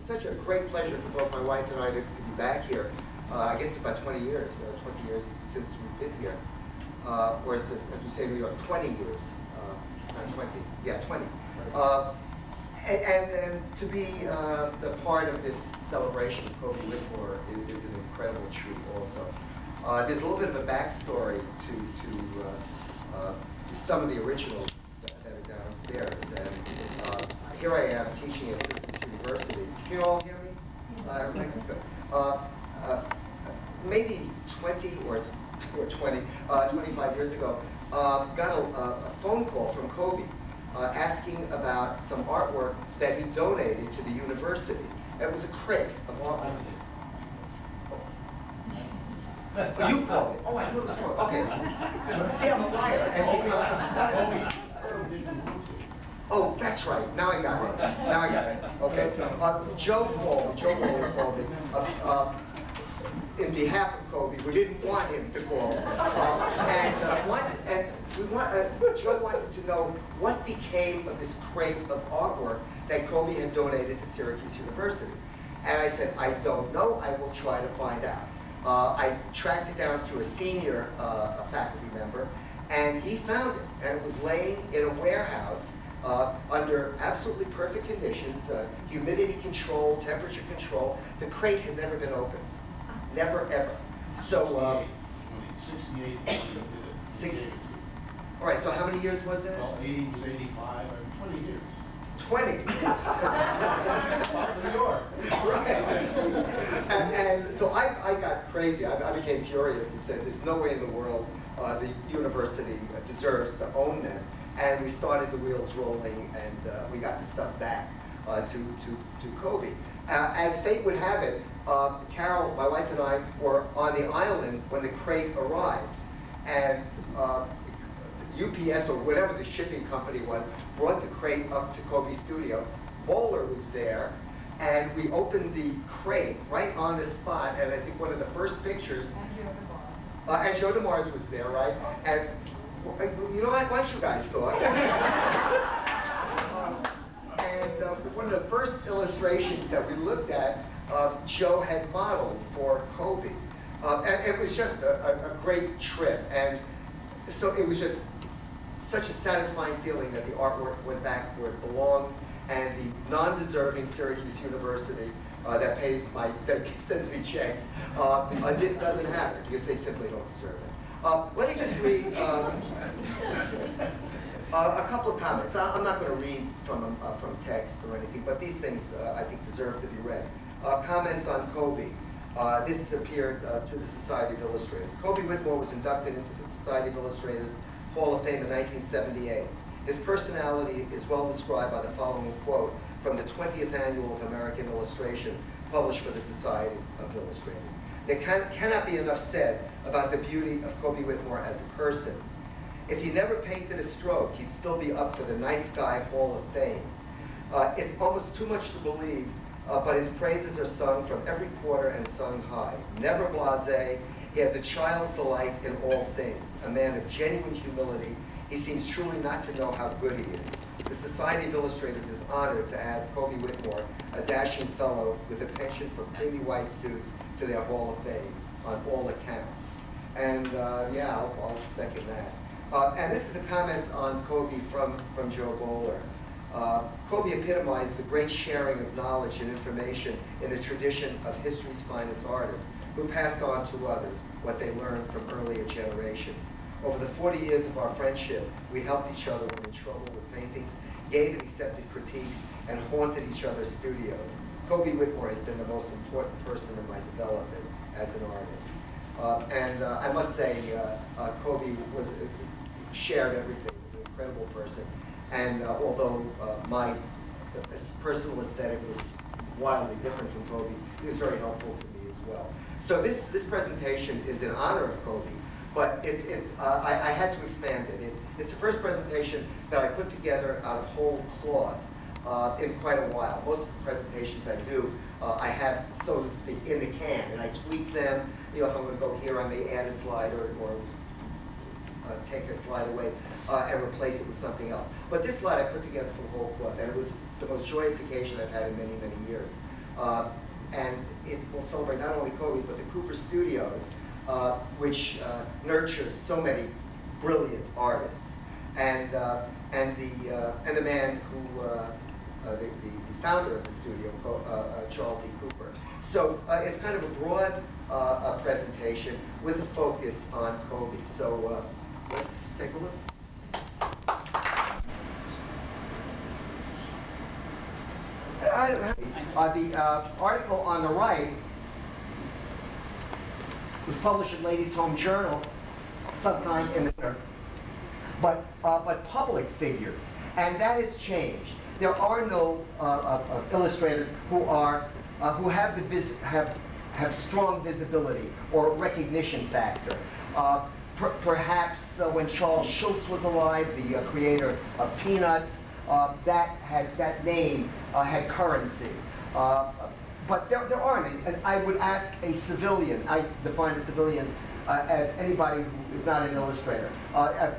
such a great pleasure for both my wife and I to be back here. I guess it's about 20 years since we've been here. Or as we say in New York, 20 years. Not 20, yeah, 20. And to be the part of this celebration of Coby Whitmore is an incredible treat also. There's a little bit of a backstory to some of the originals that are downstairs. And here I am teaching at Syracuse University. Can you all hear me? Maybe 20 or 25 years ago, got a phone call from Coby asking about some artwork that he donated to the university. It was a crate of artwork. Oh, you called me. Oh, I thought it was wrong. Okay. See, I'm a liar. Oh, that's right. Now I got it. Okay. Joe Waller called me. In behalf of Coby, who didn't want him to call. Joe wanted to know what became of this crate of artwork that Coby had donated to Syracuse University. And I said, I don't know. I will try to find out. I tracked it down through a senior faculty member, and he found it. And it was laying in a warehouse under absolutely perfect conditions, humidity control, temperature control. The crate had never been opened. Never, ever. So, 68. All right, so how many years was that? Well, 80 was 85, 20 years. 20? New York. Right. And so I got crazy. I became furious and said, there's no way in the world the university deserves to own them. And we started the wheels rolling, and we got the stuff back to Coby. As fate would have it, Carol, my wife, and I were on the island when the crate arrived. And UPS, or whatever the shipping company was, brought the crate up to Coby's studio. Waller was there, and we opened the crate right on the spot. And I think one of the first pictures, and Joe DeMars was there, right? And you know what? Why don't you guys talk? One of the first illustrations that we looked at, Joe had modeled for Coby. And it was just a great trip. And so it was just such a satisfying feeling that the artwork went back where it belonged, and the non-deserving Syracuse University that sends me checks doesn't have it because they simply don't deserve it. Let me just read a couple of comments. I'm not going to read from text or anything, but these things I think deserve to be read. Comments on Coby. This appeared through the Society of Illustrators. Coby Whitmore was inducted into the Society of Illustrators Hall of Fame in 1978. His personality is well described by the following quote from the 20th Annual of American Illustration, published for the Society of Illustrators. There cannot be enough said about the beauty of Coby Whitmore as a person. If he never painted a stroke, he'd still be up for the Nice Guy Hall of Fame. It's almost too much to believe, but his praises are sung from every quarter and sung high. Never blasé, he has a child's delight in all things. A man of genuine humility, he seems truly not to know how good he is. The Society of Illustrators is honored to add Coby Whitmore, a dashing fellow with a penchant for creamy white suits, to their Hall of Fame on all accounts. And yeah, I'll second that. And this is a comment on Coby from Joe Waller. Coby epitomized the great sharing of knowledge and information in the tradition of history's finest artists, who passed on to others what they learned from earlier generations. Over the 40 years of our friendship, we helped each other when in trouble with paintings, gave and accepted critiques, and haunted each other's studios. Coby Whitmore has been the most important person in my development as an artist. And I must say, Coby shared everything. He was an incredible person. And although my personal aesthetic was wildly different from Coby, he was very helpful to me as well. So this presentation is in honor of Coby, but I had to expand it. It's the first presentation that I put together out of whole cloth in quite a while. Most of the presentations I do, I have, so to speak, in the can, and I tweak them. You know, if I'm going to go here, I may add a slide or take a slide away and replace it with something else. But this slide I put together from whole cloth, and it was the most joyous occasion I've had in many, many years. And it will celebrate not only Coby, but the Cooper Studios, which nurtured so many brilliant artists. And the man who, the founder of the studio, Charles E. Cooper. So it's kind of a broad presentation with a focus on Coby. So let's take a look. The article on the right was published in Ladies' Home Journal sometime in the winter. But public figures, and that has changed. There are no illustrators who have strong visibility or recognition factor. Perhaps when Charles Schulz was alive, the creator of Peanuts, that name had currency. But there aren't. And I would ask a civilian. I define a civilian as anybody who is not an illustrator.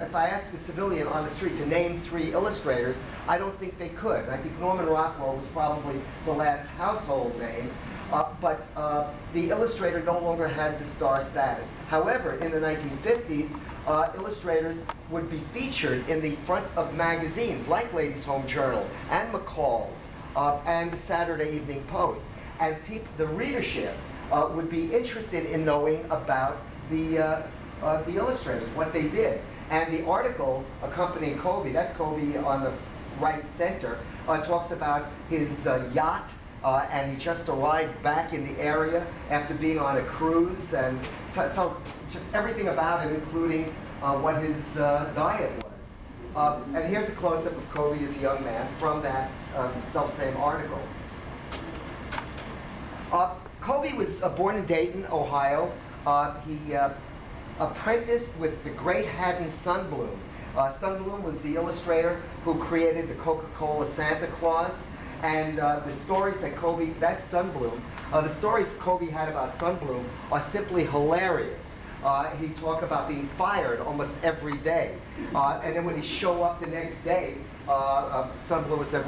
If I asked a civilian on the street to name 3 illustrators, I don't think they could. I think Norman Rockwell was probably the last household name, but the illustrator no longer has the star status. However, in the 1950s, illustrators would be featured in the front of magazines like Ladies' Home Journal and McCall's and the Saturday Evening Post. And the readership would be interested in knowing about the illustrators, what they did. And the article accompanying Coby, that's Coby on the right center, talks about his yacht, and he just arrived back in the area after being on a cruise, and tells just everything about him, including what his diet was. And here's a close-up of Coby as a young man from that self-same article. Coby was born in Dayton, Ohio. He apprenticed with the great Haddon Sundblom. Sundblom was the illustrator who created the Coca-Cola Santa Claus. And the stories that Coby, that's Sundblom, the stories Coby had about Sundblom are simply hilarious. He talked about being fired almost every day. And then when he show up the next day, Sundblom would say,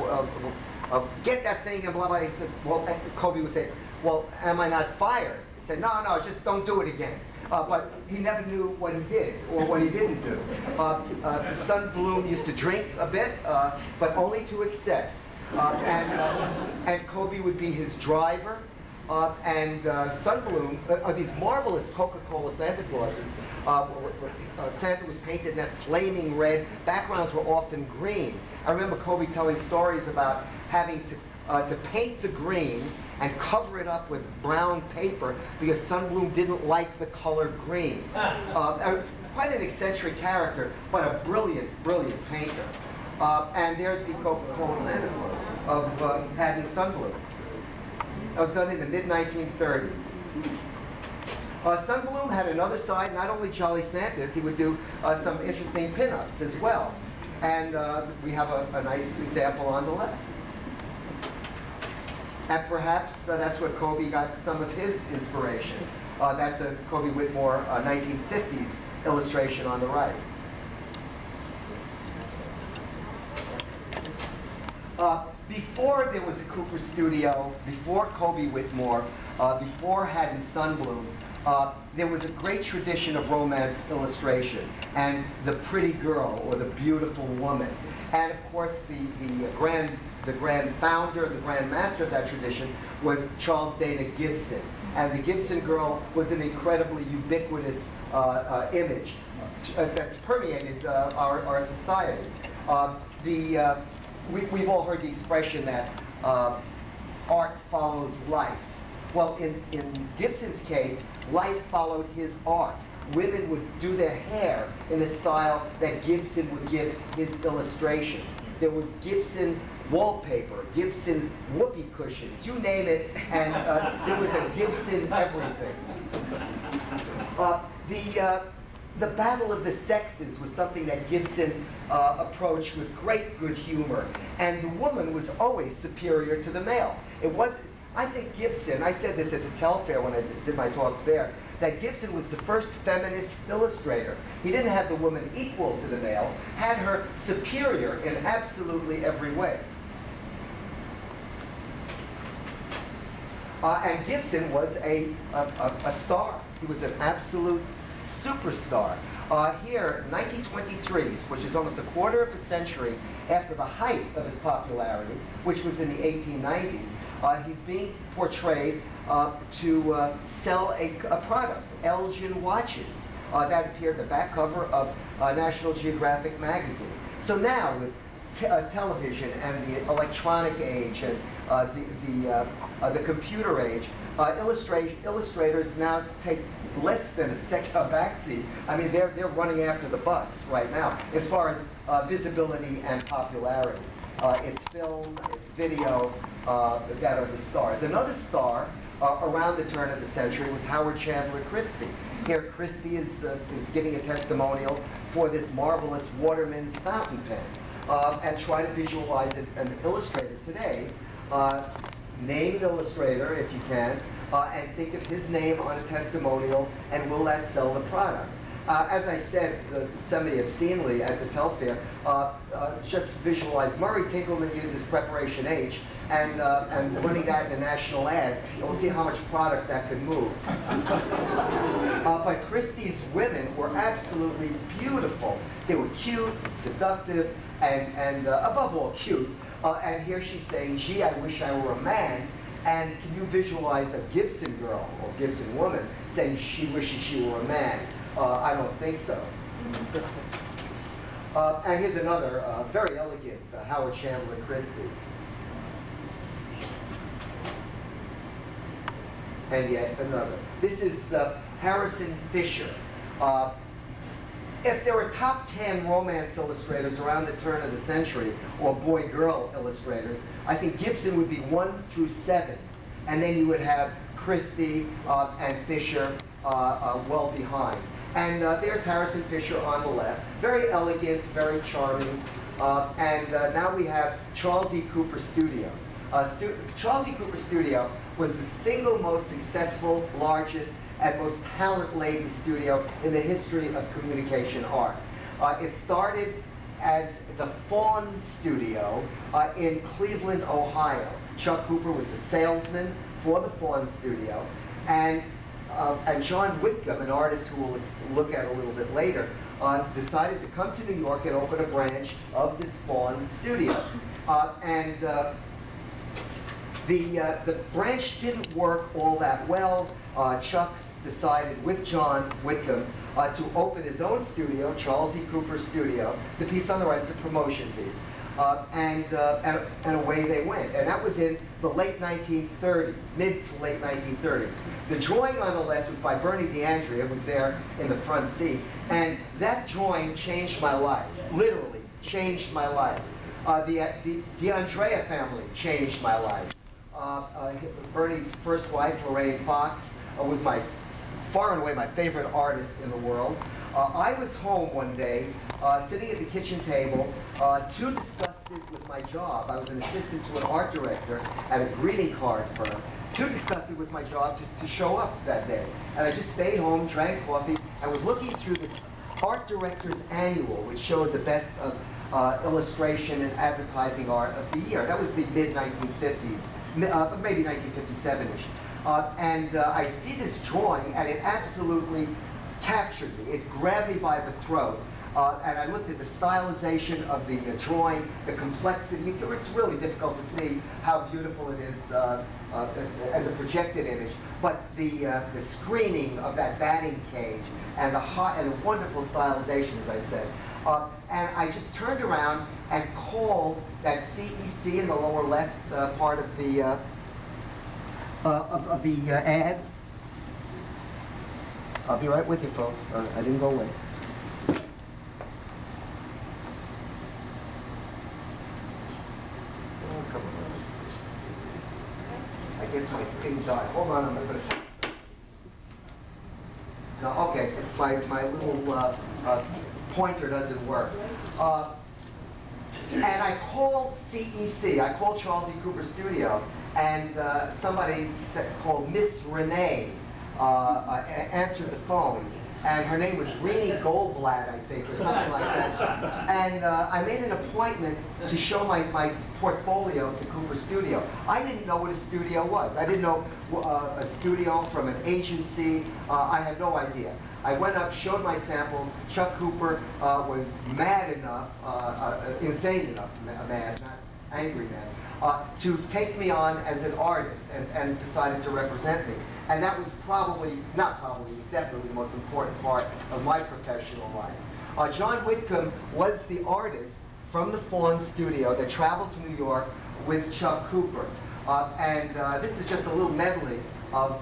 get that thing, and blah, blah. He said, well, Coby would say, well, am I not fired? He said, no, just don't do it again. But he never knew what he did or what he didn't do. Sundblom used to drink a bit, but only to excess. And Coby would be his driver. And Sundblom, these marvelous Coca-Cola Santa Clauses, Santa was painted in that flaming red. Backgrounds were often green. I remember Coby telling stories about having to paint the green and cover it up with brown paper because Sundblom didn't like the color green. Quite an eccentric character, but a brilliant, brilliant painter. And there's the Coca-Cola Santa Claus of Haddon Sundblom. That was done in the mid-1930s. Sundblom had another side, not only Jolly Santas, he would do some interesting pin-ups as well. And we have a nice example on the left. And perhaps that's where Coby got some of his inspiration. That's a Coby Whitmore 1950s illustration on the right. Before there was a Cooper studio, before Coby Whitmore, before Haddon Sundblom, there was a great tradition of romance illustration and the pretty girl or the beautiful woman. And of course, the grand founder, the grand master of that tradition was Charles Dana Gibson. And the Gibson girl was an incredibly ubiquitous image that permeated our society. We've all heard the expression that art follows life. Well, in Gibson's case, life followed his art. Women would do their hair in the style that Gibson would give his illustrations. There was Gibson wallpaper, Gibson whoopee cushions, you name it, and there was a Gibson everything. The battle of the sexes was something that Gibson approached with great good humor, and the woman was always superior to the male. I think Gibson, I said this at the Telfair when I did my talks there, that Gibson was the first feminist illustrator. He didn't have the woman equal to the male, had her superior in absolutely every way. And Gibson was a star. He was an absolute superstar. Here, 1923, which is almost a quarter of a century after the height of his popularity, which was in the 1890s, he's being portrayed to sell a product, Elgin watches, that appeared in the back cover of National Geographic magazine. So now, with television and the electronic age and the computer age, illustrators now take less than a backseat. I mean, they're running after the bus right now as far as visibility and popularity. It's film, it's video that are the stars. Another star around the turn of the century was Howard Chandler Christie. Here, Christie is giving a testimonial for this marvelous Waterman's fountain pen. And try to visualize an illustrator today. Name an illustrator if you can, and think of his name on a testimonial, and will that sell the product? As I said semi-obscenely at the Telfair, just visualize Murray Tinkelman uses Preparation H, and running that in a national ad, and we'll see how much product that could move. But Christie's women were absolutely beautiful. They were cute, seductive, and above all cute. And here she's saying, gee, I wish I were a man. And can you visualize a Gibson girl or Gibson woman saying she wishes she were a man? I don't think so. And here's another very elegant Howard Chandler Christie. And yet another. This is Harrison Fisher. If there were top 10 romance illustrators around the turn of the century, or boy-girl illustrators, I think Gibson would be 1 through 7. And then you would have Christie and Fisher well behind. And there's Harrison Fisher on the left. Very elegant, very charming. And now we have Charles E. Cooper Studio. Charles E. Cooper Studio was the single most successful, largest, and most talent-laden studio in the history of communication art. It started as the Fawn Studio in Cleveland, Ohio. Chuck Cooper was a salesman for the Fawn Studio, and John Whitcomb, an artist who we'll look at a little bit later, decided to come to New York and open a branch of this Fawn Studio. The branch didn't work all that well. Chuck decided with John Whitcomb to open his own studio, Charles E. Cooper Studio. The piece on the right is a promotion piece. And away they went. And that was in the late 1930s, mid to late 1930s. The drawing on the left was by Bernie DeAndrea, who was there in the front seat. And that drawing changed my life, literally changed my life. The DeAndrea family changed my life. Bernie's first wife, Lorraine Fox, was far and away my favorite artist in the world. I was home one day, sitting at the kitchen table, too disgusted with my job. I was an assistant to an art director at a greeting card firm. Too disgusted with my job to show up that day. And I just stayed home, drank coffee, and was looking through this art director's annual, which showed the best of illustration and advertising art of the year. That was the mid-1950s. Maybe 1957-ish. And I see this drawing, and it absolutely captured me. It grabbed me by the throat. And I looked at the stylization of the drawing, the complexity. It's really difficult to see how beautiful it is as a projected image. But the screening of that batting cage and the wonderful stylization, as I said. And I just turned around and called that CEC in the lower left part of the ad. I'll be right with you, folks. I didn't go away. Oh, come on. I guess my thing died. Hold on, I'm going to... No, okay, my little pointer doesn't work. And I called CEC, I called Charles E. Cooper Studio, and somebody called Miss Renee answered the phone. And her name was Renee Goldblatt, I think, or something like that. And I made an appointment to show my portfolio to Cooper's studio. I didn't know what a studio was. I didn't know a studio from an agency. I had no idea. I went up, showed my samples. Chuck Cooper was mad enough, insane enough, mad, not angry mad, to take me on as an artist and decided to represent me. And that was probably, not probably, it was definitely the most important part of my professional life. John Whitcomb was the artist from the Fawn studio that traveled to New York with Chuck Cooper. This is just a little medley of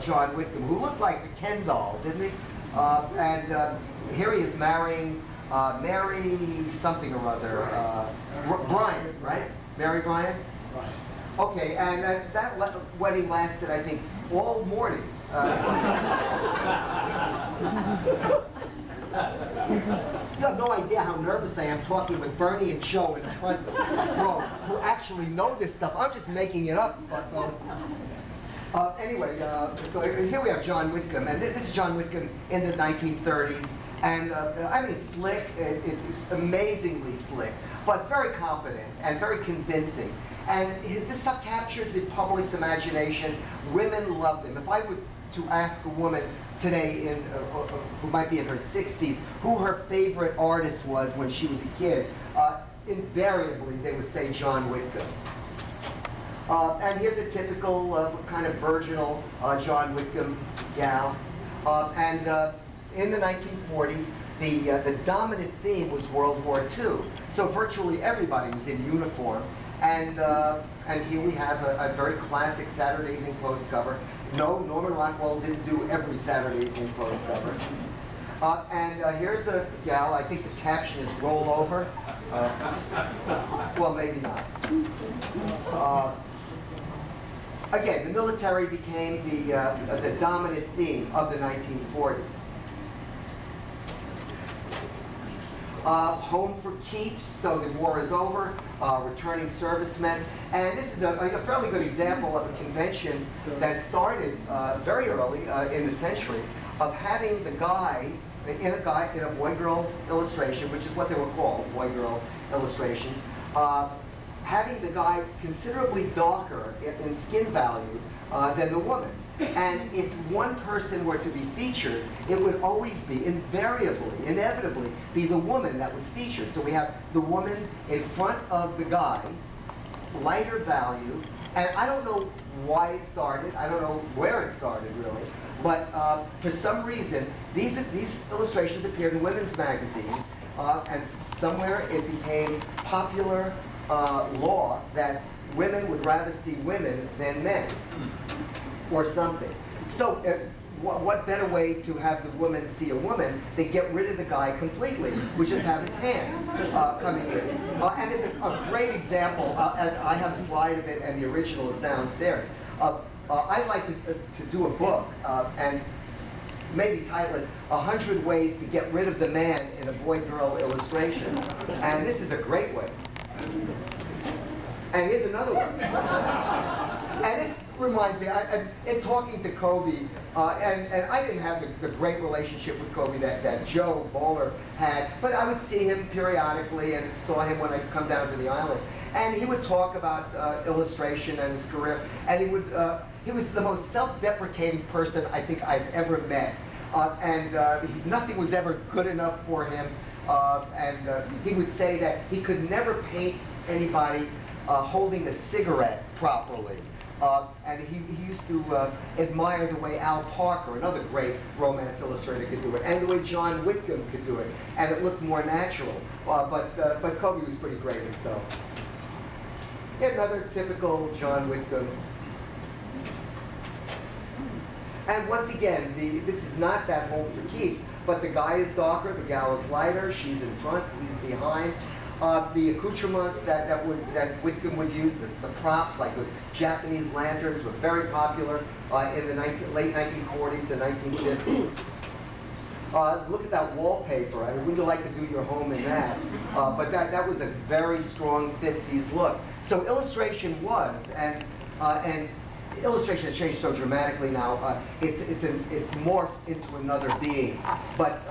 John Whitcomb, who looked like a Ken doll, didn't he? Here he is marrying Mary something or other, Bryant, right? Mary Bryant? Right. Okay, and that wedding lasted, I think, all morning. You have no idea how nervous I am talking with Bernie and Joe in the front row, who actually know this stuff. I'm just making it up. Anyway, so here we have John Whitcomb, and this is John Whitcomb in the 1930s. And I mean, slick, it's amazingly slick, but very competent and very convincing. And this stuff captured the public's imagination. Women loved him. If I were to ask a woman today who might be in her 60s who her favorite artist was when she was a kid, invariably they would say John Whitcomb. And here's a typical kind of virginal John Whitcomb gal. In the 1940s, the dominant theme was World War II. So virtually everybody was in uniform. And here we have a very classic Saturday Evening Post cover. No, Norman Rockwell didn't do every Saturday Evening Post cover. Here's a gal, I think the caption is roll over. Well, maybe not. Again, the military became the dominant theme of the 1940s. Home for keeps, so the war is over, returning servicemen. And this is a fairly good example of a convention that started very early in the century of having the guy in a boy-girl illustration, which is what they were called, boy-girl illustration, having the guy considerably darker in skin value than the woman. And if one person were to be featured, it would always be, invariably, inevitably, be the woman that was featured. So we have the woman in front of the guy, lighter value, and I don't know why it started, I don't know where it started really, but for some reason, these illustrations appeared in women's magazine, and somewhere it became popular law that women would rather see women than men, or something. So what better way to have the woman see a woman than get rid of the guy completely, which is have his hand coming in. And it's a great example, and I have a slide of it, and the original is downstairs. I'd like to do a book, and maybe title it 100 Ways to Get Rid of the Man in a Boy-Girl Illustration. And this is a great way. And here's another one. And this reminds me, in talking to Coby, and I didn't have the great relationship with Coby that Joe Waller had, but I would see him periodically and saw him when I'd come down to the island. And he would talk about illustration and his career, and he was the most self-deprecating person I think I've ever met. Nothing was ever good enough for him, he would say that he could never paint anybody holding a cigarette properly. He used to admire the way Al Parker, another great romance illustrator, could do it, and the way John Whitcomb could do it, and it looked more natural. But Coby was pretty great himself. Yet another typical John Whitcomb. And once again, this is not that home for keeps, but the guy is darker, the gal is lighter, she's in front, he's behind. The accoutrements that Whitcomb would use, the props, like the Japanese lanterns, were very popular in the late 1940s and 1950s. Look at that wallpaper. I mean, wouldn't you like to do your home in that? But that was a very strong 50s look. So illustration was, and illustration has changed so dramatically now. It's morphed into another being. But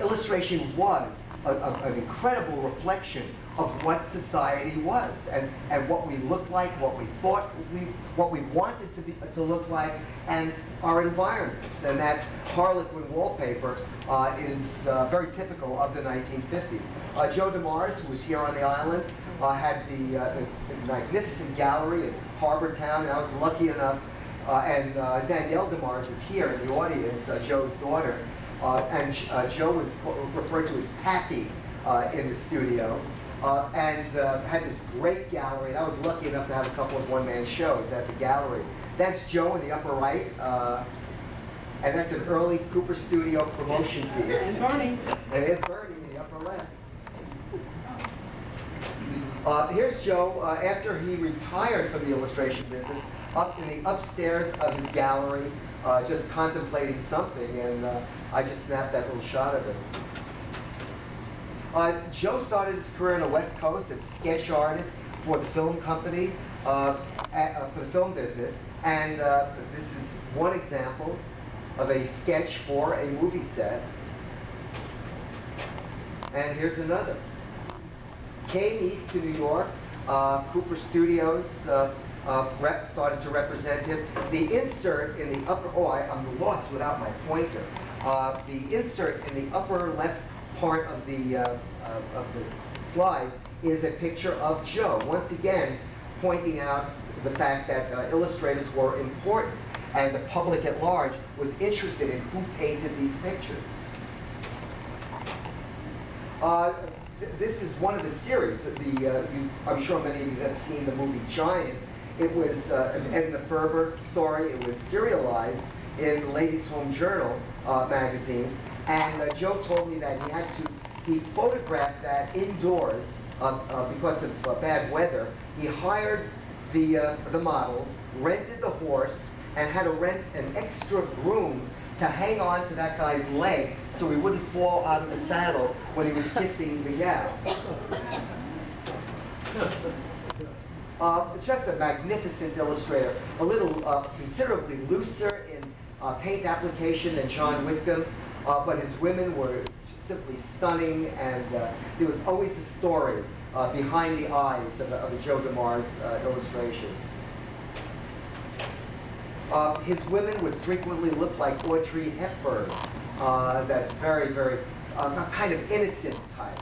illustration was an incredible reflection of what society was and what we looked like, what we thought what we wanted to look like, and our environments. And that Harlequin wallpaper is very typical of the 1950s. Joe DeMars, who was here on the island, had the magnificent gallery in Harbor Town, and I was lucky enough, and Danielle DeMars is here in the audience, Joe's daughter, and Joe was referred to as Pappy in the studio, and had this great gallery, and I was lucky enough to have a couple of one-man shows at the gallery. That's Joe in the upper right, and that's an early Cooper Studio promotion piece. And Bernie. And here's Bernie in the upper left. Here's Joe after he retired from the illustration business, up in the upstairs of his gallery, just contemplating something, and I just snapped that little shot of him. Joe started his career on the West Coast as a sketch artist for the film company, for the film business, and this is one example of a sketch for a movie set. And here's another. Came east to New York, Cooper Studios started to represent him. The insert in the upper, I'm lost without my pointer. The insert in the upper left part of the slide is a picture of Joe, once again pointing out the fact that illustrators were important and the public at large was interested in who painted these pictures. This is one of the series. I'm sure many of you have seen the movie Giant. It was an Edna Ferber story. It was serialized in the Ladies' Home Journal magazine. And Joe told me that he photographed that indoors because of bad weather. He hired the models, rented the horse, and had to rent an extra groom to hang on to that guy's leg so he wouldn't fall out of the saddle when he was kissing the gal. Just a magnificent illustrator, a little considerably looser in paint application than John Whitcomb, but his women were simply stunning, and there was always a story behind the eyes of a Joe DeMars illustration. His women would frequently look like Audrey Hepburn, that very, very kind of innocent type.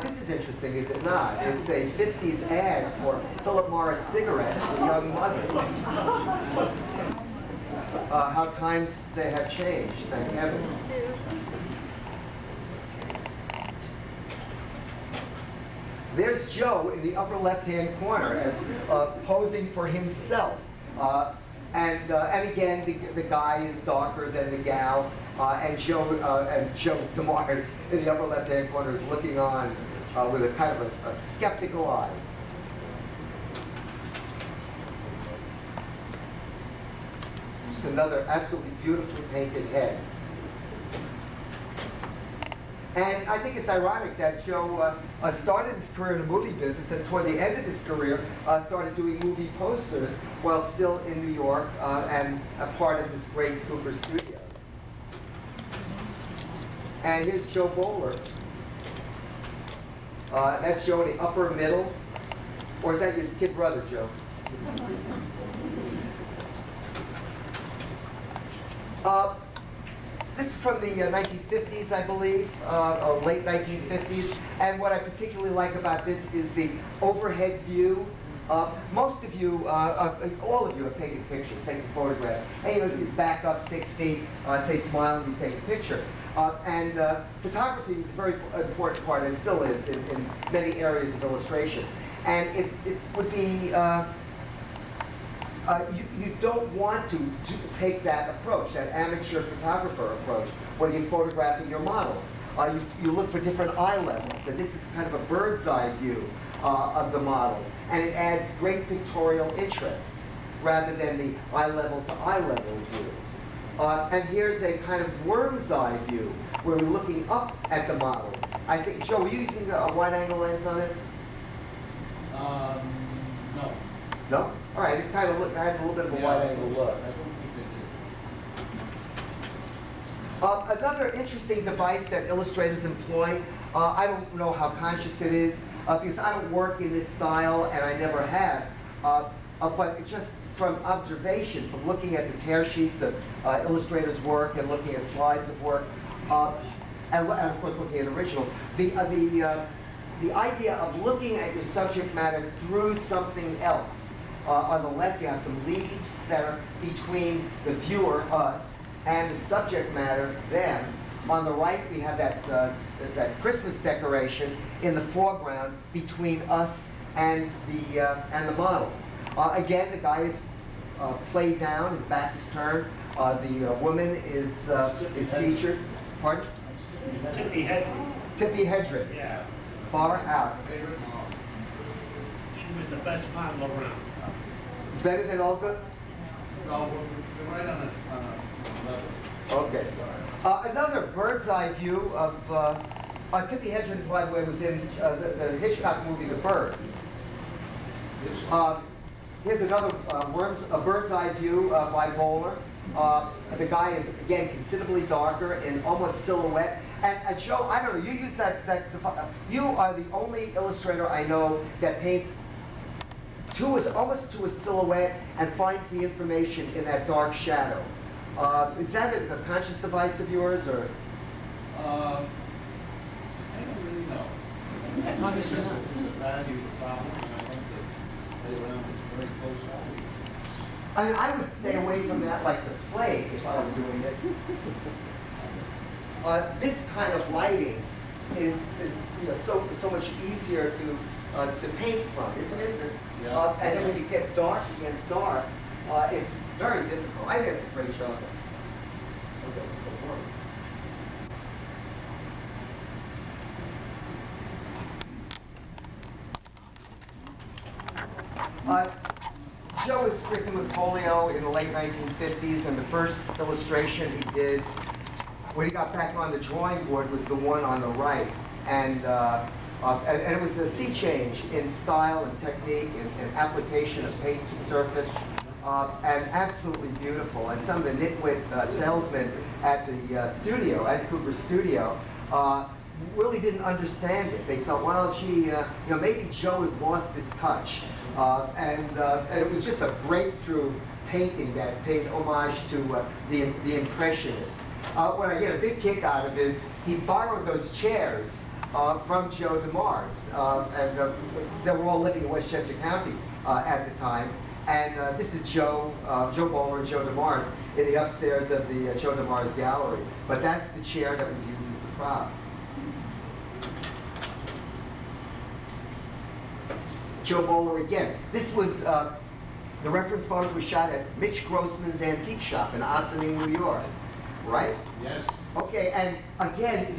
This is interesting, is it not? It's a 50s ad for Philip Morris cigarettes for young mothers. How times they have changed, thank heavens. There's Joe in the upper left-hand corner as posing for himself. And again, the guy is darker than the gal, and Joe DeMars in the upper left-hand corner is looking on with a kind of a skeptical eye. Just another absolutely beautifully painted head. And I think it's ironic that Joe started his career in the movie business, and toward the end of his career started doing movie posters while still in New York and a part of this great Cooper studio. And here's Joe Bowler. That's Joe in the upper middle. Or is that your kid brother, Joe? This is from the 1950s, I believe, or late 1950s. And what I particularly like about this is the overhead view. Most of you, all of you have taken pictures, taken photographs. And you back up 6 feet, say smile, and you take a picture. And photography was a very important part, and still is, in many areas of illustration. And it would be, you don't want to take that approach, that amateur photographer approach, when you're photographing your models. You look for different eye levels, and this is kind of a bird's eye view of the models. And it adds great pictorial interest, rather than the eye level to eye level view. And here's a kind of worm's eye view, where we're looking up at the model. I think, Joe, were you using a wide-angle lens on this? No. No? All right, it kind of has a little bit of a wide-angle look. I don't think they Another interesting device that illustrators employ, I don't know how conscious it is, because I don't work in this style and I never have, but it's just from observation, from looking at the tear sheets of illustrators' work and looking at slides of work, and of course looking at originals, the idea of looking at your subject matter through something else. On the left you have some leaves that are between the viewer, us, and the subject matter, them. On the right we have that Christmas decoration in the foreground between us and the models. Again, the guy is played down, his back is turned. The woman is featured. Pardon? Tippy Hedren. Tippy Hedren. Yeah. Far out. She was the best model around. Better than Olga? No, we're right on a level. Okay. Another bird's eye view of Tippy Hedren, by the way, was in the Hitchcock movie The Birds. Here's another a bird's eye view by Waller. The guy is, again, considerably darker and almost silhouette. And Joe, I don't know, you use you are the only illustrator I know that paints almost to a silhouette and finds the information in that dark shadow. Is that a conscious device of yours, or? I don't really know. I think it's a value problem, and I think that they around it very close value. I mean, I would stay away from that like the plague if I was doing it. This kind of lighting is so much easier to paint from, isn't it? Yeah. And then when you get dark against dark, it's very difficult. I think it's a great job. Joe was stricken with polio in the late 1950s, and the first illustration he did when he got back on the drawing board was the one on the right. And it was a sea change in style and technique and application of paint to surface, and absolutely beautiful. And some of the nitwit salesmen at the studio, at Cooper's studio, really didn't understand it. They felt, well, gee, maybe Joe has lost his touch. And it was just a breakthrough painting that paid homage to the Impressionists. What I get a big kick out of is he borrowed those chairs from Joe DeMars, and they were all living in Westchester County at the time. And this is Joe Waller and Joe DeMars in the upstairs of the Joe DeMars gallery. But that's the chair that was used as the prop. Joe Waller again. This was, the reference photos were shot at Mitch Grossman's antique shop in Ossining, New York, right? Yes. Okay, and again,